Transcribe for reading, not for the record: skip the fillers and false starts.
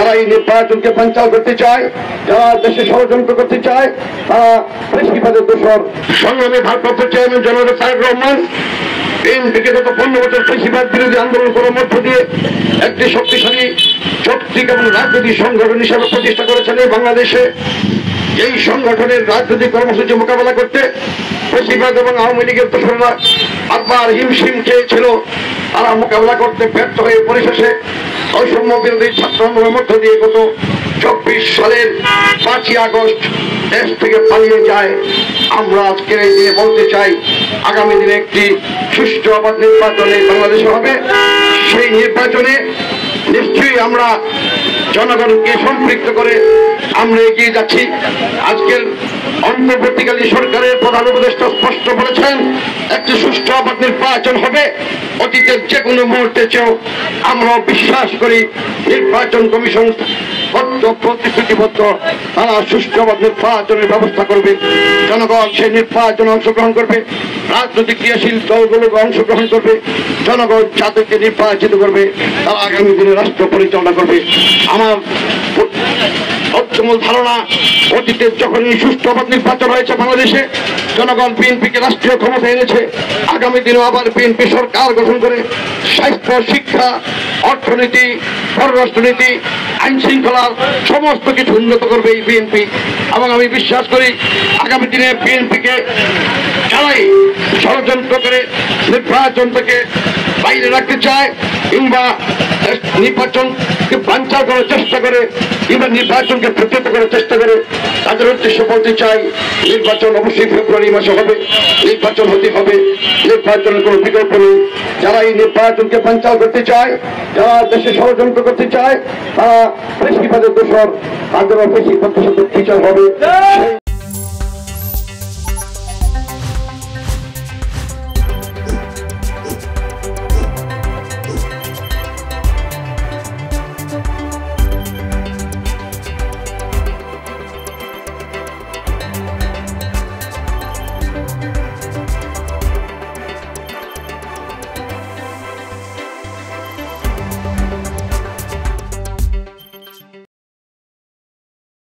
যারা এই নির্বাচনকে বানচাল করতে চায়, যারা দেশে ষড়যন্ত্র করতে চায়, তারা ফ্যাসিবাদের দোষর। সংগ্রামী ভারপ্রাপ্ত চেয়ারম্যান জনাব তারেক রহমান বিএনপিকে গত 15 বছর ফ্যাসিবাদ বিরোধী আন্দোলন করার মধ্য দিয়ে একটি শক্তিশালী শক্তিক এবং রাজনৈতিক সংগঠন হিসেবে প্রতিষ্ঠা করেছেন এই বাংলাদেশে। এই সংগঠনের রাজনৈতিক কর্মসূচি মোকাবেলা করতে ফ্যাসিবাদ এবং আওয়ামী লীগের দোসররা আবার হিমশিম খেয়েছিল। তারা মোকাবেলা করতে ব্যর্থ হয়ে পরিশেষে বৈষম্য বিরোধী ছাত্র আন্দোলনের মধ্য দিয়ে গত 24 সালের 5ই আগস্ট দেশ থেকে পালিয়ে যায়। আমরা আজকের এই দিনে বলতে চাই, আগামী দিনে একটি সুষ্ঠু অবাধ নির্বাচন বাংলাদেশে হবে। সেই নির্বাচনে নিশ্চয়ই আমরা জনগণকে সম্পৃক্ত করে আমরা এগিয়ে যাচ্ছি। আজকের অন্তর্বর্তীকালীন সরকারের প্রধান উপদেষ্টা স্পষ্ট বলেছেন, একটি সুষ্ঠু অবাধ নির্বাচন হবে। অতীতের যে কোনো মুহূর্তে চেয়েও আমরা বিশ্বাস করি নির্বাচন কমিশন প্রতিশ্রুতিবদ্ধ, তারা সুষ্ঠু অবাধ নির্বাচনের ব্যবস্থা করবে। জনগণ সেই নির্বাচনে অংশগ্রহণ করবে, রাজনৈতিক ক্রিয়াশীল দলগুলো অংশগ্রহণ করবে। জনগণ যাদেরকে নির্বাচিত করবে তারা আগামী দিনে রাষ্ট্র পরিচালনা করবে। আমার অত্যমূল ধারণা, অতীতে যখন সুষ্ঠু অবাধ নির্বাচন হয়েছে বাংলাদেশে, জনগণ বিএনপিকে রাষ্ট্রীয় ক্ষমতা এনেছে। আগামী দিনেও আবার বিএনপি সরকার গঠন করে স্বাস্থ্য, শিক্ষা, অর্থনীতি, পররাষ্ট্রনীতি, আইন শৃঙ্খলার সমস্ত কিছু উন্নত করবে এই বিএনপি। এবং আমি বিশ্বাস করি আগামী দিনে বিএনপিকে যারাই ষড়যন্ত্র করে নির্বাচন থেকে বাইরে রাখতে চায় কিংবা নির্বাচনকে বানচাল করার চেষ্টা করে কিংবা নির্বাচনকে প্রতিহত করার চেষ্টা করে, তাদের উদ্দেশ্যে বলতে চাই, নির্বাচন অবশ্যই ফেব্রুয়ারি মাসে হবে। নির্বাচন হতে হবে, নির্বাচনের কোনো বিকল্প নেই। যারা এই নির্বাচনকে বানচাল করতে চায়, যারা দেশে ষড়যন্ত্র করতে চায়, তারা ফ্যাসিবাদের দোষর, তাদেরও ফ্যাসিবাদের বিচার হবে।